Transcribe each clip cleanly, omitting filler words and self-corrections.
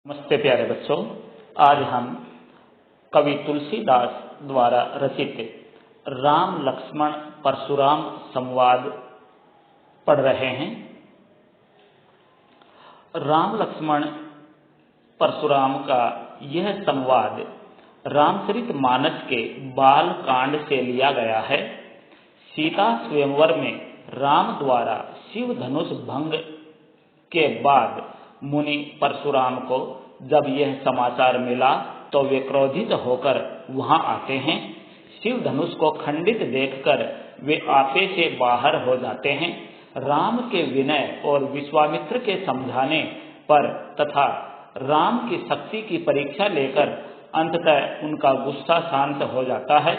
नमस्ते प्यारे बच्चों, आज हम कवि तुलसीदास द्वारा रचित राम लक्ष्मण परशुराम संवाद पढ़ रहे हैं। राम लक्ष्मण परशुराम का यह संवाद रामचरितमानस के बाल कांड से लिया गया है। सीता स्वयंवर में राम द्वारा शिव धनुष भंग के बाद मुनि परशुराम को जब यह समाचार मिला तो वे क्रोधित होकर वहां आते हैं। शिव धनुष को खंडित देखकर वे आपे से बाहर हो जाते हैं। राम के विनय और विश्वामित्र के समझाने पर तथा राम की शक्ति की परीक्षा लेकर अंततः उनका गुस्सा शांत हो जाता है।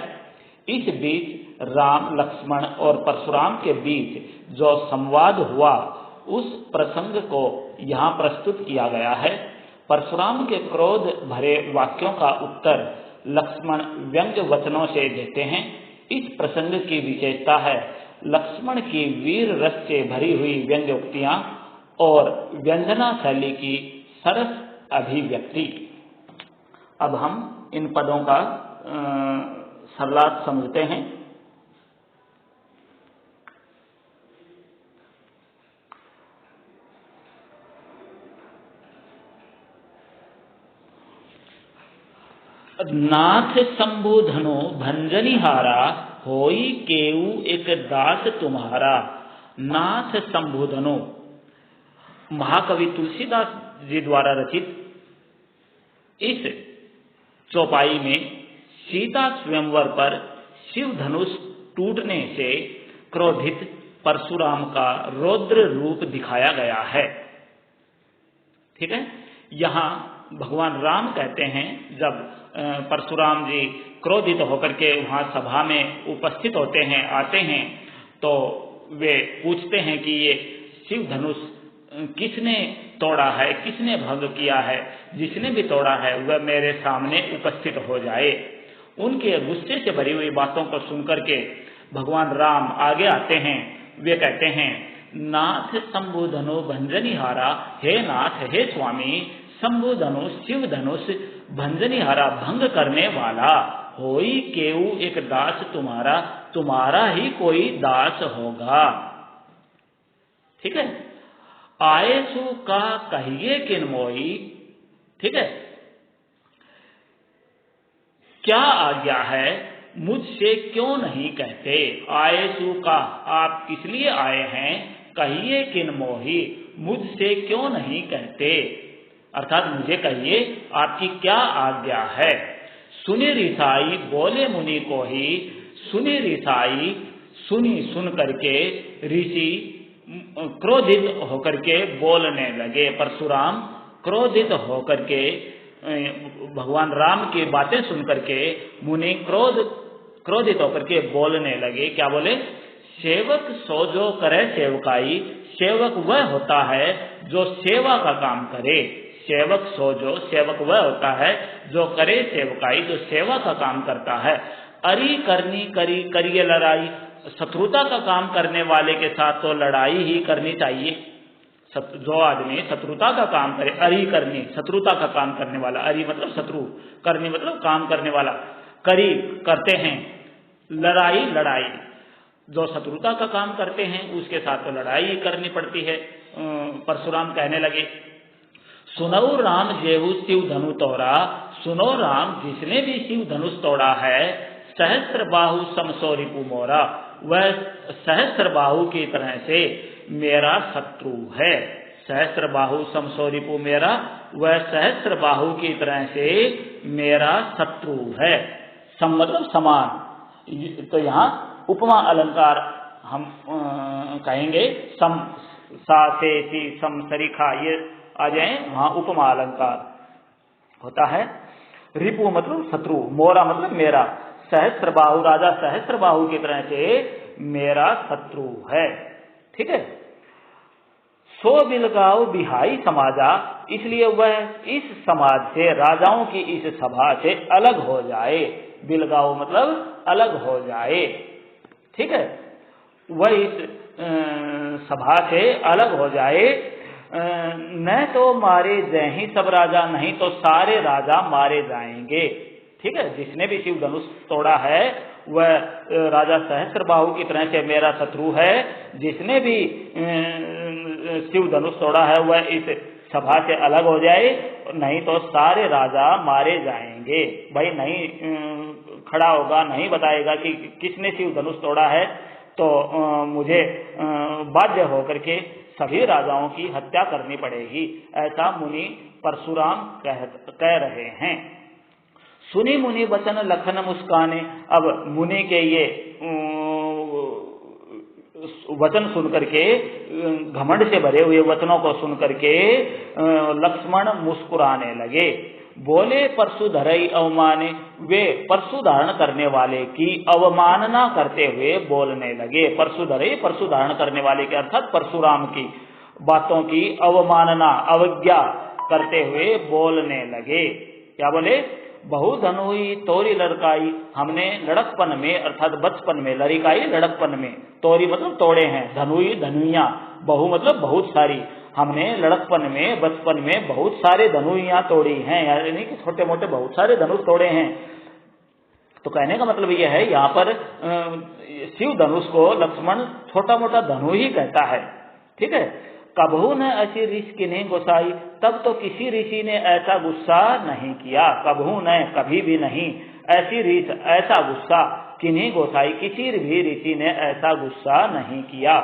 इस बीच राम लक्ष्मण और परशुराम के बीच जो संवाद हुआ उस प्रसंग को यहाँ प्रस्तुत किया गया है। परशुराम के क्रोध भरे वाक्यों का उत्तर लक्ष्मण व्यंग्य वचनों से देते हैं। इस प्रसंग की विशेषता है लक्ष्मण की वीर रस से भरी हुई व्यंग्योक्तियां और व्यंजना शैली की सरस अभिव्यक्ति। अब हम इन पदों का सरलार्थ समझते हैं। नाथ संबोधनो भंजनिहारा होई केऊ एक दास तुम्हारा। नाथ संबोधनो महाकवि तुलसीदास जी द्वारा रचित इस चौपाई में सीता स्वयंवर पर शिव धनुष टूटने से क्रोधित परशुराम का रौद्र रूप दिखाया गया है। ठीक है, यहाँ भगवान राम कहते हैं जब परशुराम जी क्रोधित होकर के वहाँ सभा में उपस्थित होते हैं, आते हैं, तो वे पूछते हैं कि ये शिव धनुष किसने तोड़ा है, किसने भंग किया है। जिसने भी तोड़ा है वह मेरे सामने उपस्थित हो जाए। उनके गुस्से से भरी हुई बातों को सुनकर के भगवान राम आगे आते हैं। वे कहते हैं नाथ संबोधनो भंजनिहारा, हे नाथ, हे स्वामी, संबोधनो शिव धनुष भंजनिहारा भंग करने वाला, होई केऊ एक दास तुम्हारा, तुम्हारा ही कोई दास होगा। ठीक है, आयसु का कहिए किन मोई। ठीक है, क्या आज्ञा है मुझसे क्यों नहीं कहते। आयसु का आप किस लिए आए हैं, कहिए किन मोही मुझसे क्यों नहीं कहते, अर्थात मुझे कहिए आपकी क्या आज्ञा है। सुनी रिसाई बोले मुनि को ही, सुनी रिसाई सुनी सुन करके ऋषि क्रोधित होकर के बोलने लगे। परशुराम क्रोधित होकर के भगवान राम की बातें सुन करके मुनि क्रोधित होकर के बोलने लगे। क्या बोले, सेवक सो जो करे सेवकाई, सेवक वह होता है जो सेवा का काम करे। सेवक सो जो, सेवक वह होता है जो करे सेवकाई, जो सेवा का काम करता है। अरी करनी करी करिए लड़ाई, शत्रुता का काम करने वाले के साथ तो लड़ाई ही करनी चाहिए। जो आदमी शत्रुता का काम करे, अरी करनी शत्रुता का काम करने वाला, अरी मतलब शत्रु, करनी मतलब काम करने वाला, करी करते हैं, लड़ाई लड़ाई, जो शत्रुता का काम करते हैं उसके साथ तो लड़ाई करनी पड़ती है। परशुराम कहने लगे सुनो राम जेहू शिव धनु तोड़ा, सुनो राम जिसने भी शिव धनुष तोड़ा है, सहस्त्र बाहु समसो रिपु मोरा, वह सहस्त्र बाहु की तरह से मेरा शत्रु है। सहस्त्र बाहु समसो रिपु मेरा, वह सहस्त्र बाहु की तरह से मेरा शत्रु है। सम मतलब समान, तो यहाँ उपमा अलंकार हम कहेंगे। सम सा से सी सम सरीखा ये आ जाए, वहां उपमा अलंकार होता है। रिपु मतलब शत्रु, मोरा मतलब मेरा, सहस्त्र बाहु राजा सहस्त्र बाहु की तरह से मेरा शत्रु है। ठीक है, सो बिलगाओ बिहाई समाजा, इसलिए वह इस समाज से, राजाओं की इस सभा से अलग हो जाए। बिलगाओ मतलब अलग हो जाए। ठीक है, वह इस सभा से अलग हो जाए। न तो मारे जय ही सब राजा, नहीं तो सारे राजा मारे जाएंगे। ठीक है, जिसने भी शिव धनुष तोड़ा है वह राजा सहस्त्रबाहु की तरह से मेरा शत्रु है। जिसने भी शिव धनुष तोड़ा है वह इस सभा से अलग हो जाए, नहीं तो सारे राजा मारे जाएंगे। भाई नहीं खड़ा होगा, नहीं बताएगा कि किसने शिव धनुष तोड़ा है, तो मुझे बाध्य होकर के सभी राजाओं की हत्या करनी पड़ेगी, ऐसा मुनि परशुराम कह रहे हैं। सुनी मुनि वचन लखन मुस्काने। अब मुनि के ये वचन सुन करके, घमंड से भरे हुए वचनों को सुन करके लक्ष्मण मुस्कुराने लगे। बोले परशु धरई अवमाने, वे परशु धारण करने वाले की अवमानना करते हुए बोलने लगे। परशु धरई, परशु धारण करने वाले के अर्थात परशुराम की बातों की अवमानना, अवज्ञा करते हुए बोलने लगे। क्या बोले? बहु धनुई तोरी लड़काई, हमने लड़कपन में अर्थात बचपन में, लड़काई लड़कपन में, तोरी मतलब तोड़े हैं, धनुई धनुइया, बहु मतलब बहुत सारी, हमने लड़कपन में बचपन में बहुत सारे धनुइयां तोड़ी हैं, यानी कि छोटे मोटे बहुत सारे धनुष तोड़े हैं। तो कहने का मतलब यह है, यहाँ पर शिव धनुष को लक्ष्मण छोटा मोटा धनु ही कहता है। ठीक है, कबहू न ऐसी ऋषि किन्हीं गोसाई, तब तो किसी ऋषि ने ऐसा गुस्सा नहीं किया। कबहू न, कभी भी नहीं, ऐसी ऋषि, ऐसा गुस्सा, किन्हीं गोसाई, किसी भी ऋषि ने ऐसा गुस्सा नहीं किया।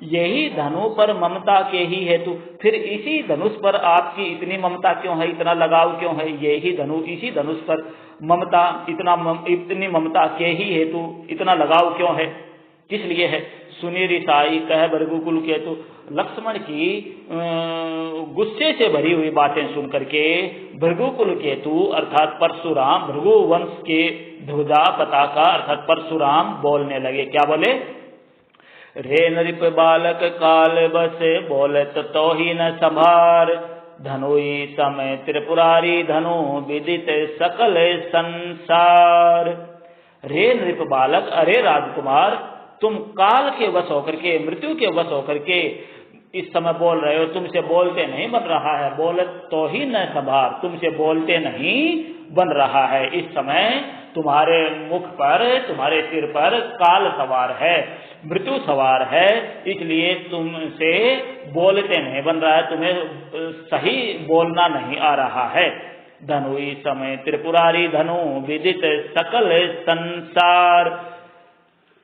यही धनु पर ममता के ही हेतु, फिर इसी धनुष पर आपकी इतनी ममता क्यों है, इतना लगाव क्यों है? यही धनु, इसी धनुष पर ममता, इतनी ममता के ही हेतु इतना लगाव क्यों है, किस लिए है? सुनी रिसाई कह भृगुकुल केतु, लक्ष्मण की गुस्से से भरी हुई बातें सुन करके भृगुकुल केतु अर्थात परशुराम, भृगु वंश के ध्वजा पताका अर्थात परशुराम बोलने लगे। क्या बोले? रे नृप बालक काल बसे, बोलत तो ही न संभार, धनुई समय त्रिपुरारी धनु विदित सकल संसार। रे नृप बालक, अरे राजकुमार, तुम काल के वश होकर के, मृत्यु के वश होकर के इस समय बोल रहे हो, तुमसे बोलते नहीं बन रहा है। बोलत तो ही न संभार, तुमसे बोलते नहीं बन रहा है। इस समय तुम्हारे मुख पर, तुम्हारे सिर पर काल सवार है, मृत्यु सवार है, इसलिए तुमसे बोलते नहीं बन रहा है, तुम्हें सही बोलना नहीं आ रहा है। धनुई समय त्रिपुरारी धनु विदित सकल संसार,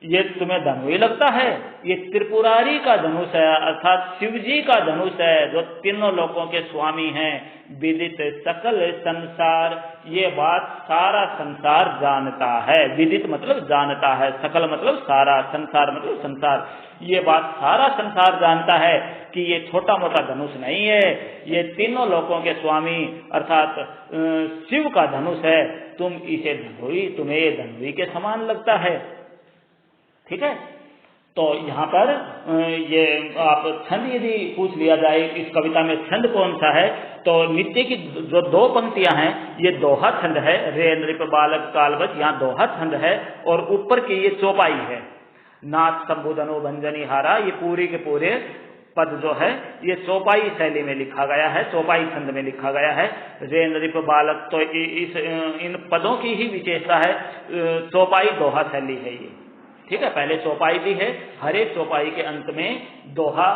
ये तुम्हें धनु ही लगता है? ये त्रिपुरारी का धनुष है अर्थात शिव जी का धनुष है, जो तीनों लोकों के स्वामी हैं। विदित सकल संसार, ये बात सारा संसार जानता है। विदित मतलब जानता है, सकल मतलब सारा, संसार मतलब संसार। ये बात सारा संसार जानता है कि ये छोटा मोटा धनुष नहीं है, ये तीनों लोकों के स्वामी अर्थात शिव का धनुष है। तुम इसे धनुई, तुम्हें ये धनुई के समान लगता है। ठीक है, तो यहाँ पर ये आप छंद यदि पूछ लिया जाए इस कविता में छंद कौन सा है, तो नीचे की जो दो पंक्तियां हैं ये दोहा छंद है। रे नृप बालक कालवश, यहाँ दोहा छंद है, और ऊपर की ये चौपाई है। नाथ संबोधनो भंजनी हारा, ये पूरी के पूरे पद जो है ये चौपाई शैली में लिखा गया है, चौपाई छंद में लिखा गया है। रे नृप बालक, तो इन पदों की ही विशेषता है, चौपाई दोहा शैली है ये। ठीक है, पहले चौपाई भी है, हर एक चौपाई के अंत में दोहा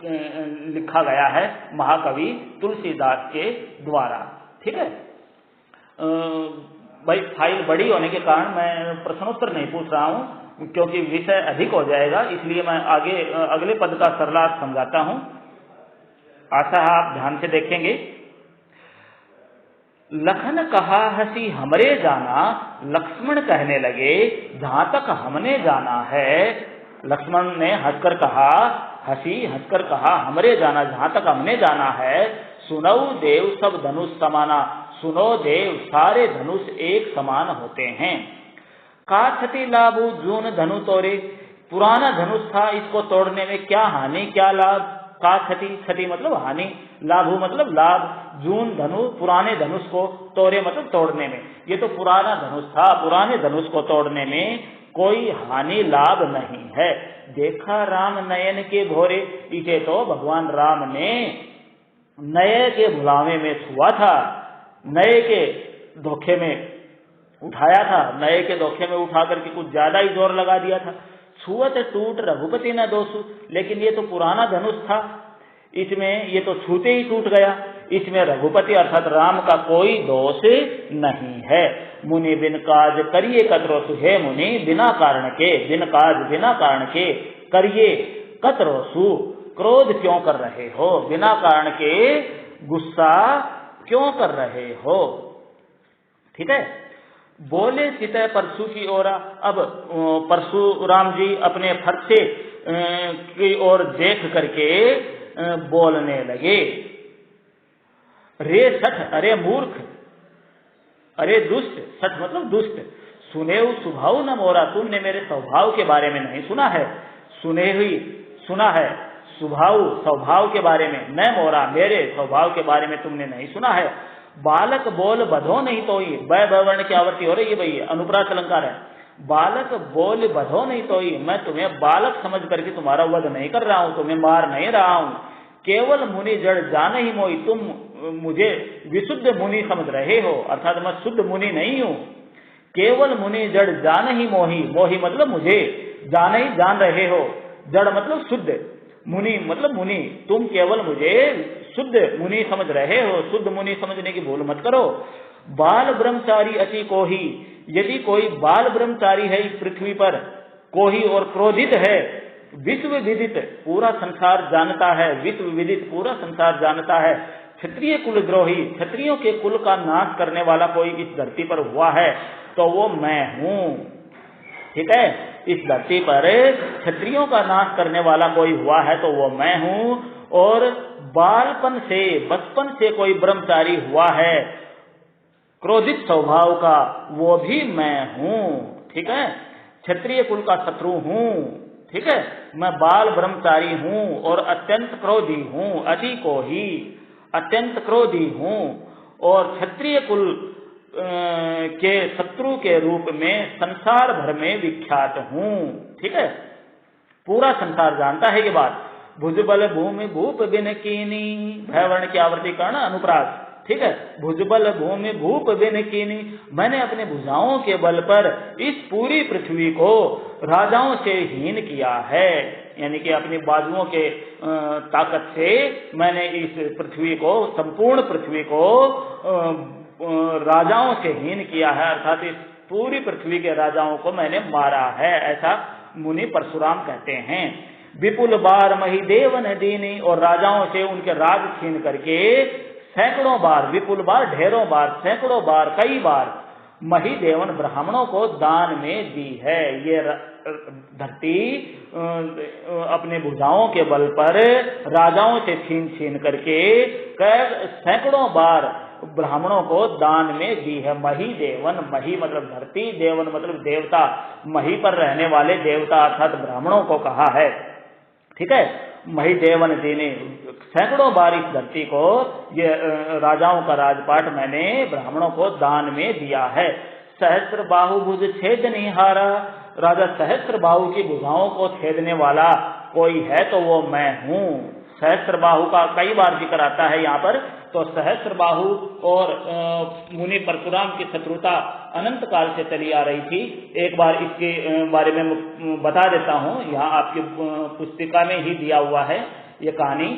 लिखा गया है महाकवि तुलसीदास के द्वारा। ठीक है, भाई फाइल बड़ी होने के कारण मैं प्रश्नोत्तर नहीं पूछ रहा हूं, क्योंकि विषय अधिक हो जाएगा, इसलिए मैं आगे अगले पद का सरलार्थ समझाता हूं। आशा है आप ध्यान से देखेंगे। लखन कहा हंसी हमरे जाना, लक्ष्मण कहने लगे जहां तक हमने जाना है। लक्ष्मण ने हंसकर कहा, हंसी हंसकर कहा, हमरे जाना, जहां तक हमने जाना है। सुनो देव सब धनुष समाना, सुनो देव सारे धनुष एक समान होते हैं। का क्षति लाभू जून धनु तोरे, पुराना धनुष था, इसको तोड़ने में क्या हानि क्या लाभ। का क्षति, क्षति मतलब हानि, लाभू मतलब लाभ, जून धनु पुराने धनुष को, तोड़े मतलब तोड़ने में। ये तो पुराना धनुष था, पुराने धनुष को तोड़ने में कोई हानि लाभ नहीं है। देखा राम नयन के भोरे, इसे तो भगवान राम ने नए के भुलावे में छुआ था, नए के धोखे में उठाया था, नए के धोखे में उठा करके कुछ ज्यादा ही जोर लगा दिया था। छुअत टूट रघुपति न दोषु, लेकिन ये तो पुराना धनुष था, इसमें ये तो छूते ही टूट गया, इसमें रघुपति अर्थात राम का कोई दोष नहीं है। मुनि बिन काज करिए कतरोसु, हे मुनि बिना कारण के, बिन काज बिना कारण के, करिए कतरोसु, क्रोध क्यों कर रहे हो, बिना कारण के गुस्सा क्यों कर रहे हो। ठीक है। बोले सीता परशु की ओर, अब परशुराम जी अपने फरसे की ओर देख करके बोलने लगे। रे सठ, अरे मूर्ख, अरे दुष्ट, सठ मतलब दुष्ट, सुने स्वभाव न मोरा, तुमने मेरे स्वभाव के बारे में नहीं सुना है, सुना है स्वभाव के बारे में, न मोरा मेरे स्वभाव के बारे में तुमने नहीं सुना है। बालक बोल बधो नहीं तोई, वर्ण की आवृत्ति हो रही है भाई, अनुप्रास अलंकार है। बालक बोल बधो नहीं तोई, मैं तुम्हें बालक समझ करके तुम्हारा वध नहीं कर रहा हूं, तुम्हें मार नहीं रहा हूं। केवल मुनि जड़ जान ही मोई, तुम मुझे विशुद्ध मुनि समझ रहे हो, अर्थात मैं शुद्ध मुनि नहीं हूं। केवल मुनि जड़ जान ही मोही, मोही मतलब मुझे, जान ही जान रहे हो, जड़ मतलब शुद्ध, मुनि मतलब मुनि, तुम केवल मुझे शुद्ध मुनि समझ रहे हो, शुद्ध मुनि समझने की भूल मत करो। बाल ब्रह्मचारी अति कोही, यदि कोई बाल ब्रह्मचारी है इस पृथ्वी पर, कोही और क्रोधित है, विश्व विदित पूरा संसार जानता है, विश्व विदित पूरा संसार जानता है। क्षत्रिय कुलद्रोही, क्षत्रियों के कुल का नाश करने वाला कोई इस धरती पर हुआ है तो वो मैं हूं। ठीक है, इस धरती पर क्षत्रियों का नाश करने वाला कोई हुआ है तो वो मैं हूं। और बालपन से, बचपन से कोई ब्रह्मचारी हुआ है क्रोधित स्वभाव का, वो भी मैं हूं। ठीक है, क्षत्रिय कुल का शत्रु हूं। ठीक है, मैं बाल ब्रह्मचारी हूं और अत्यंत क्रोधी हूं, अति को ही अत्यंत क्रोधी हूं और क्षत्रिय कुल के शत्रु के रूप में संसार भर में विख्यात हूं। ठीक है, पूरा संसार जानता है ये बात। भुजबल भूमि भूप बिन कीनी, भयवर्ण की आवृत्ति करना अनुप्रास। ठीक है, भुजबल भूमि भूप बिन कीनी, मैंने अपने भुजाओं के बल पर इस पूरी पृथ्वी को राजाओं से हीन किया है, यानी कि अपनी बाजुओं के ताकत से मैंने इस पृथ्वी को, संपूर्ण पृथ्वी को राजाओं से हीन किया है, अर्थात इस पूरी पृथ्वी के राजाओं को मैंने मारा है, ऐसा मुनि परशुराम कहते हैं। विपुल बार महिदेव न दीनी, और राजाओं से उनके राज छीन करके सैकड़ों बार, विपुल बार ढेरों बार, सैकड़ों बार, कई बार महिदेवन ब्राह्मणों को दान में दी है। ये धरती अपने भुजाओं के बल पर राजाओं से छीन करके सैकड़ों बार ब्राह्मणों को दान में दी है। मही देवन, मही मतलब धरती, देवन मतलब देवता, मही पर रहने वाले देवता अर्थात ब्राह्मणों को कहा है। ठीक है, मही देवन जी ने सैकड़ों बार इस धरती को, ये राजाओं का राजपाट मैंने ब्राह्मणों को दान में दिया है। सहस्त्र बाहु भुज छेद निहारा, राजा सहस्त्र बाहु की भुजाओं को छेदने वाला कोई है तो वो मैं हूं। सहस्त्र बाहु का कई बार जिक्र आता है यहाँ पर, तो सहस्त्र बाहु और मुनि परशुराम की शत्रुता अनंत काल से चली आ रही थी। एक बार इसके बारे में बता देता हूं, यहाँ आपकी पुस्तिका में ही दिया हुआ है ये कहानी।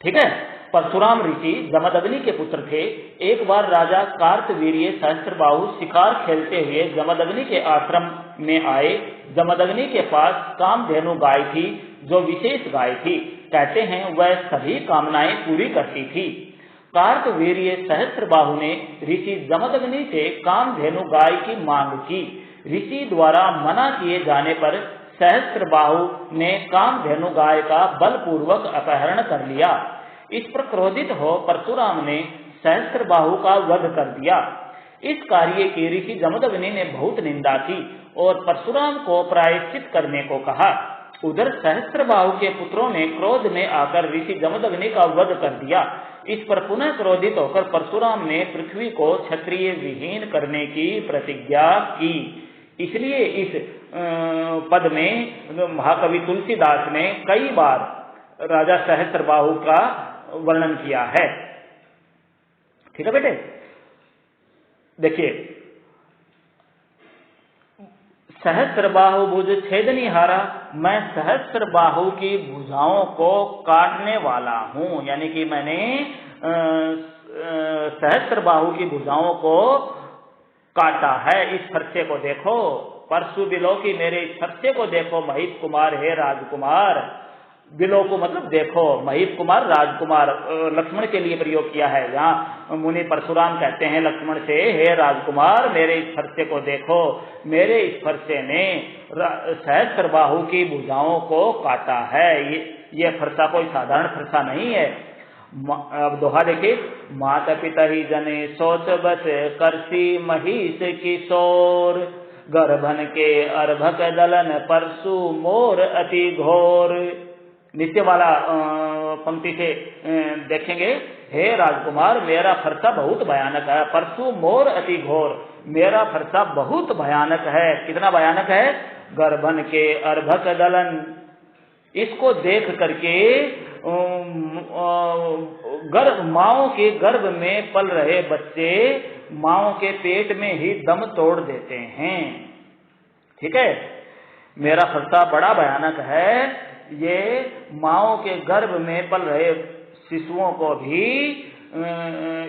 ठीक है, परशुराम ऋषि जमदग्नि के पुत्र थे। एक बार राजा कार्तवीर्य सहस्त्रबाहु शिकार खेलते हुए जमदग्नि के आश्रम में आए। जमदग्नि के पास कामधेनु गाय थी, जो विशेष गाय थी। कहते हैं वह सभी कामनाएं पूरी करती थी। कार्तवीर्य सहस्त्रबाहु ने ऋषि जमदग्नि से कामधेनु गाय की मांग की। ऋषि द्वारा मना किए जाने पर सहस्त्रबाहु ने कामधेनु गाय का बलपूर्वक अपहरण कर लिया। इस पर क्रोधित हो परशुराम ने सहस्त्रबाहु का वध कर दिया। इस कार्य की ऋषि जमदग्नि ने बहुत निंदा की और परशुराम को प्रायश्चित करने को कहा। उधर सहस्त्रबाहु के पुत्रों ने क्रोध में आकर ऋषि जमदग्नि का वध कर दिया। इस पर पुनः क्रोधित होकर परशुराम ने पृथ्वी को क्षत्रिय विहीन करने की प्रतिज्ञा की। इसलिए इस पद में महाकवि तुलसीदास ने कई बार राजा सहस्त्रबाहु का वर्णन किया है। ठीक है बेटे, देखिए, सहस्त्रबाहु भुज छेदनी हारा, मैं सहस्त्रबाहु की भुजाओं को काटने वाला हूं, यानी कि मैंने सहस्त्रबाहु की भुजाओं को काटा है। इस फरसे को देखो, परसु बिलो की मेरे इस फरसे को देखो महिप कुमार हे राजकुमार। बिलो को मतलब देखो, महिप कुमार राजकुमार लक्ष्मण के लिए प्रयोग किया है। यहाँ मुनि परशुराम कहते हैं लक्ष्मण से, हे राजकुमार मेरे इस फरसे को देखो, मेरे इस फरसे ने सहस्त्रबाहु की भुजाओं को काटा है। ये फरसा कोई साधारण फरसा नहीं है। अब दोहा देखिए, माता पिता ही जने सोच बस करसी महिष किशोर, गर्भन के अर्भक दलन परसु मोर अति घोर। नीचे वाला पंक्ति से देखेंगे, हे राजकुमार मेरा फरसा बहुत भयानक है, परसु मोर अति घोर, मेरा फरसा बहुत भयानक है। कितना भयानक है? गर्भन के अर्भक दलन, इसको देख करके माओ के गर्भ में पल रहे बच्चे माओ के पेट में ही दम तोड़ देते हैं। ठीक है, मेरा फरसा बड़ा भयानक है। ये माओ के गर्भ में पल रहे शिशुओं को भी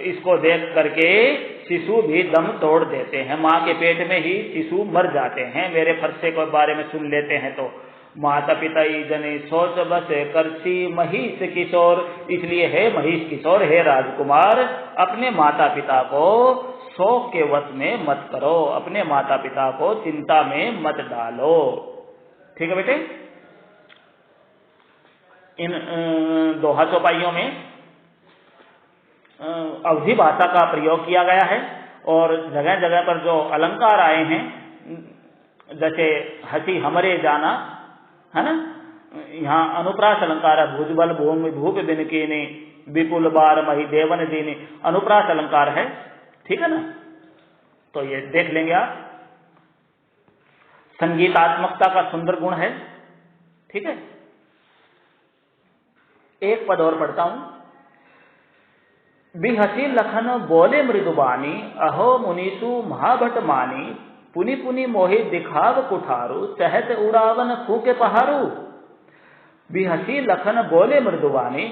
इसको देख करके शिशु भी दम तोड़ देते हैं, माँ के पेट में ही शिशु मर जाते हैं। मेरे फरसे के बारे में सुन लेते हैं तो, माता पिता जने सोच बस करसी महिष किशोर, इसलिए हे महिष किशोर, हे राजकुमार अपने माता पिता को शोक के वश में मत करो, अपने माता पिता को चिंता में मत डालो। ठीक है बेटे, इन दोहा चौपाइयों में अवधि भाषा का प्रयोग किया गया है और जगह जगह पर जो अलंकार आए हैं, जैसे हसी हमरे जाना, है ना, यहाँ अनुप्रास अलंकार है, भुजबल भूमि भूप बिनकीनी विपुल बार मही देवन दीनी, अनुप्रास अलंकार है। ठीक है ना, तो ये देख लेंगे आप। संगीतात्मकता का सुंदर गुण है। ठीक है, एक पद और पढ़ता हूं। बिहसी लखन बोले मृदुबानी, अहो मुनीसु महाभट मानी, पुनि पुनि मोहि दिखाव कुठारू, सहत उड़ावन फूके पहारू। बिहसी लखन बोले मृदुबानी,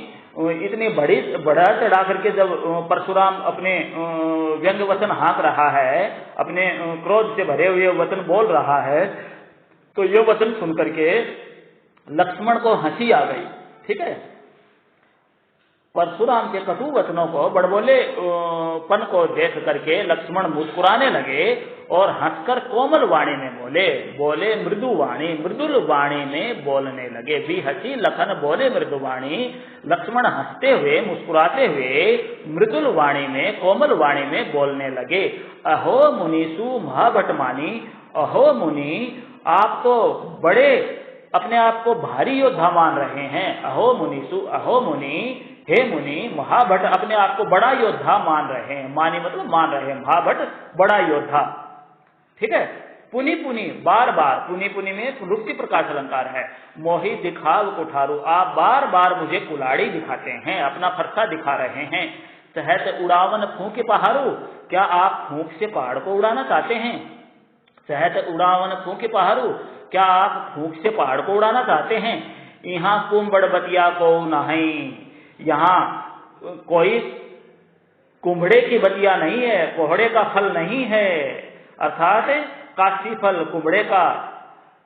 इतनी बड़ा चढ़ा करके जब परशुराम अपने व्यंग वचन हाँक रहा है, अपने क्रोध से भरे हुए वचन बोल रहा है, तो ये वचन सुन करके लक्ष्मण को हंसी आ गई। ठीक है, परशुराम के कटु वचनों को, बड़बोले पन को देख करके लक्ष्मण मुस्कुराने लगे और हंसकर कोमल वाणी में बोले मृदु वाणी, मृदुल वाणी में बोलने लगे। भी हंसी लखन बोले मृदु वाणी, लक्ष्मण हंसते हुए मुस्कुराते हुए मृदुल वाणी में, कोमल वाणी में बोलने लगे। अहो मुनीसु महाभट मानी, अहो मुनि आप तो बड़े अपने आप को भारी योद्धा मान रहे हैं। अहो मुनीसु, अहो मुनि, हे मुनि, महाभट अपने आप को बड़ा योद्धा मान रहे हैं। मानी मतलब मान रहे हैं, महाभट बड़ा योद्धा। ठीक है, पुनि पुनि बार बार, पुनि पुनि में पुनरुक्ति प्रकाश अलंकार है। मोहि दिखाव कुठारू, आप बार बार मुझे कुलाड़ी दिखाते हैं, अपना फरसा दिखा रहे हैं। सहत उड़ावन फूंक पहाड़ू, क्या आप फूंक से पहाड़ को उड़ाना चाहते हैं? सहत उड़ावन फूंक पहाड़ू, क्या आप फूंक से पहाड़ को उड़ाना चाहते हैं? यहाँ कुंबड़ बतिया को नहीं, यहाँ कोई कुंभड़े की बतिया नहीं है, कोहड़े का फल नहीं है, अर्थात काशी फल कुंभड़े का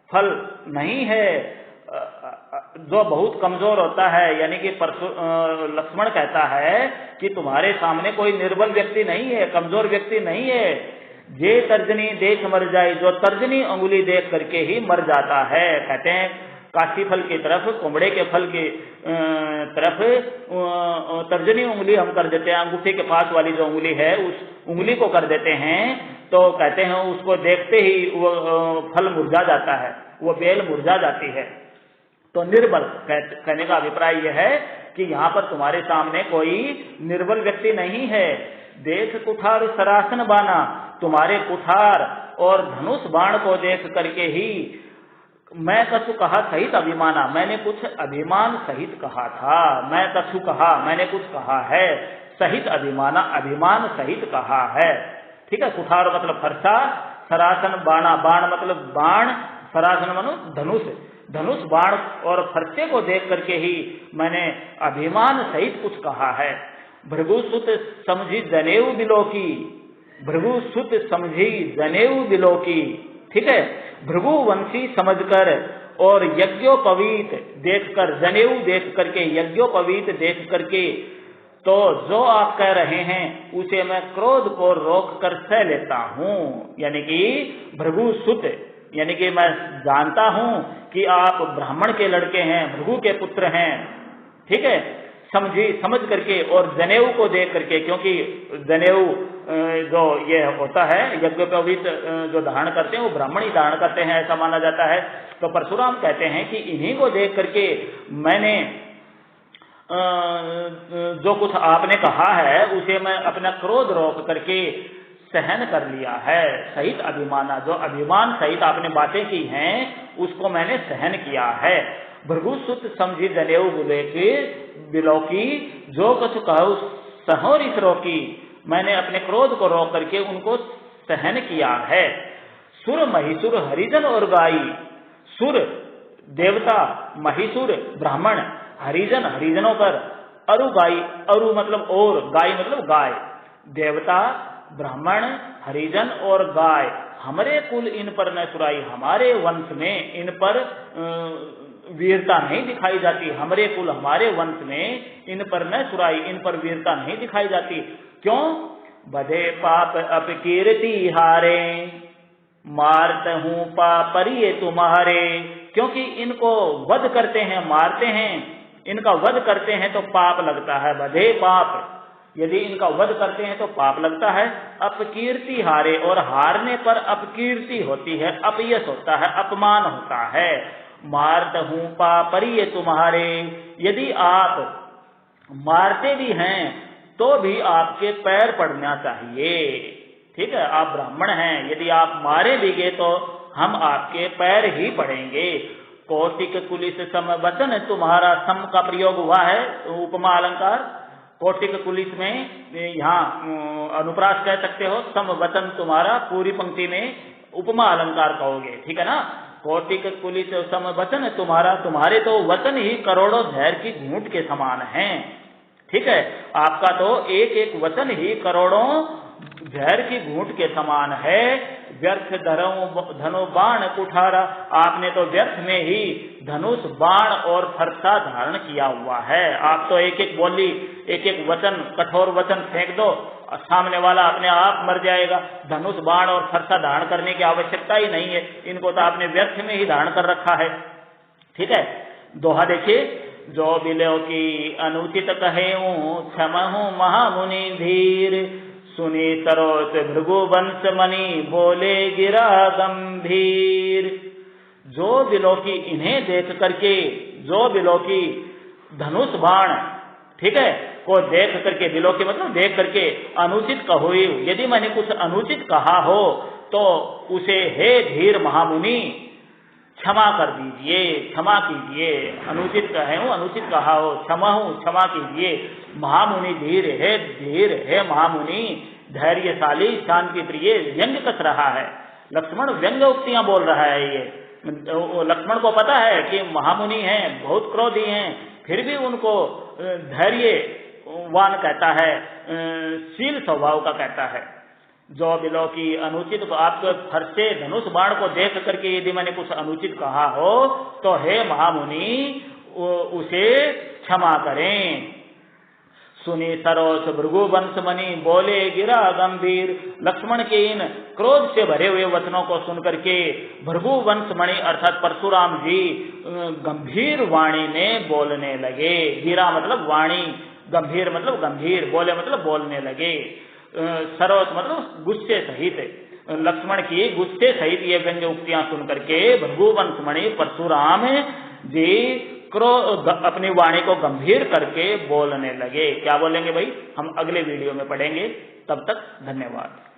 फल नहीं है, जो बहुत कमजोर होता है। यानी कि लक्ष्मण कहता है कि तुम्हारे सामने कोई निर्बल व्यक्ति नहीं है, कमजोर व्यक्ति नहीं है। जे तर्जनी देख मर जाए, जो तर्जनी अंगुली देख करके ही मर जाता है। कहते हैं काशी फल की तरफ, कुंबड़े के फल की तरफ तर्जनी उंगली हम कर देते हैं, अंगूठे के पास वाली जो उंगली है उस उंगली को कर देते हैं, तो कहते हैं उसको देखते ही वो फल मुरझा जाता है, वो बेल मुरझा जाती है। तो निर्बल कहने का अभिप्राय यह है कि यहाँ पर तुम्हारे सामने कोई निर्बल व्यक्ति नहीं है। देख कुठार सरासन बाना, तुम्हारे कुठार और धनुष बाण को देख करके ही मैं कछु कहा सहित अभिमाना, मैंने कुछ अभिमान सहित कहा था। मैं कछु कहा, मैंने कुछ कहा है, सहित अभिमाना, अभिमान सहित कहा है। ठीक है, कुठार मतलब फरसा, सरासन बाणा, बाण मतलब बाण, सरासन मानो धनुष, धनुष बाण और फरसे को देख करके ही मैंने अभिमान सहित कुछ कहा है। भृगुसुत समझी जनेऊ बिलोकी, भृगुसुत समझी जनेऊ बिलोकी। ठीक है, भृगुवंशी समझकर और यज्ञोपवीत देखकर, जनेऊ देख करके, यज्ञोपवीत देख करके, तो जो आप कह रहे हैं उसे मैं क्रोध को रोक कर सह लेता हूं। यानी कि भृगुसुत, यानी कि मैं जानता हूं कि आप ब्राह्मण के लड़के हैं, भृगु के पुत्र हैं। ठीक है, समझ करके और जनेऊ को देख करके, क्योंकि जनेऊ जो ये होता है यज्ञोपवीत जो धारण करते हैं वो ब्राह्मण ही धारण करते हैं, ऐसा माना जाता है। तो परशुराम कहते हैं कि इन्हीं को देख करके मैंने जो कुछ आपने कहा है उसे मैं अपना क्रोध रोक करके सहन कर लिया है। सहित अभिमाना, जो अभिमान सहित आपने बातें की हैं उसको मैंने सहन किया है। भृगुसुत समझी जनेऊ बिलोकी, जो कुछ कहूँ सहोर इस रोकी, मैंने अपने क्रोध को रोक करके उनको सहन किया है। सुर महिसुर हरिजन और गाई, सुर देवता, महिसुर ब्राह्मण, हरिजन हरिजनों पर, अरु गाई, अरु मतलब और, गाय मतलब गाय, देवता ब्राह्मण हरिजन और गाय, हमारे कुल इन पर न सुराई, हमारे वंश में इन पर वीरता नहीं दिखाई जाती, हमारे कुल हमारे वंश में इन पर न सुराई, इन पर वीरता नहीं दिखाई जाती। क्यों? बधे पाप अपकीर्ति हारे, मारत हूं पापरिये तुम्हारे। क्योंकि इनको वध करते हैं, मारते हैं, इनका वध करते हैं तो पाप लगता है, बधे पाप, यदि इनका वध करते हैं तो पाप लगता है। अपकीर्ति हारे, और हारने पर अपकीर्ति होती है, अपयश होता है, अपमान होता है। मारत हूं पापरिये तुम्हारे, यदि आप मारते भी हैं तो भी आपके पैर पड़ना चाहिए। ठीक है, आप ब्राह्मण हैं, यदि आप मारे भी गए तो हम आपके पैर ही पड़ेंगे। कौटिक कुलिस सम वचन तुम्हारा, सम का प्रयोग हुआ है उपमा अलंकार। कौटिक कुलिस में यहाँ अनुप्रास कह सकते हो, सम वचन तुम्हारा पूरी पंक्ति में उपमा अलंकार कहोगे। ठीक है ना, कौटिक कुलिस सम वचन तुम्हारा, तुम्हारे तो वचन ही करोड़ों जहर की घूंट के समान हैं। ठीक है, आपका तो एक एक वचन ही करोड़ों जहर की घूंट के समान है। व्यर्थ धनु बाण कुठारा, आपने तो व्यर्थ में ही धनुष बाण और फरसा धारण किया हुआ है। आप तो एक एक बोली, एक एक वचन, कठोर वचन फेंक दो, सामने वाला अपने आप मर जाएगा। धनुष बाण और फरसा धारण करने की आवश्यकता ही नहीं है, इनको तो आपने व्यर्थ में ही धारण कर रखा है। ठीक है, दोहा देखिए, जो बिलो की अनुचित कहेऊं, क्षमहूं महामुनि धीर, सुनी सरोज भृगुवंश मणि, बोले गिरा गंभीर। जो बिलो की, इन्हें देख करके, जो बिलो की धनुष बाण, ठीक है, को देख करके, बिलो की मतलब देख करके, अनुचित कहो, यदि मैंने कुछ अनुचित कहा हो तो उसे हे धीर महामुनि क्षमा कर दीजिए, क्षमा कीजिए। अनुचित कहे हूं, अनुचित कहा हो, क्षमा हूं, क्षमा कीजिए। महामुनि धीर है महामुनि, धैर्यशाली, शांति प्रिय, व्यंग कस रहा है। लक्ष्मण व्यंग उक्तियां बोल रहा है। ये लक्ष्मण को पता है कि महामुनि हैं, बहुत क्रोधी हैं, फिर भी उनको धैर्यवान कहता है, शील स्वभाव का कहता है। जो बिलो की अनुचित, तो आपके फरसे धनुष बाण को देख करके यदि मैंने कुछ अनुचित कहा हो तो हे महामुनि उसे क्षमा करें। सुनी सरोज भृगुवंश मणि, बोले गिरा गंभीर। लक्ष्मण के इन क्रोध से भरे हुए वचनों को सुनकर के भृगुवंश मणि अर्थात परशुराम जी गंभीर वाणी में बोलने लगे। गिरा मतलब वाणी, गंभीर मतलब गंभीर, बोले मतलब बोलने लगे। सरोज मतलब गुस्से सहित, लक्ष्मण की गुस्से सहित ये व्यंग्य उक्तियां सुन करके भृगुवंश मणि परशुराम जी अपनी वाणी को गंभीर करके बोलने लगे। क्या बोलेंगे भाई, हम अगले वीडियो में पढ़ेंगे। तब तक धन्यवाद।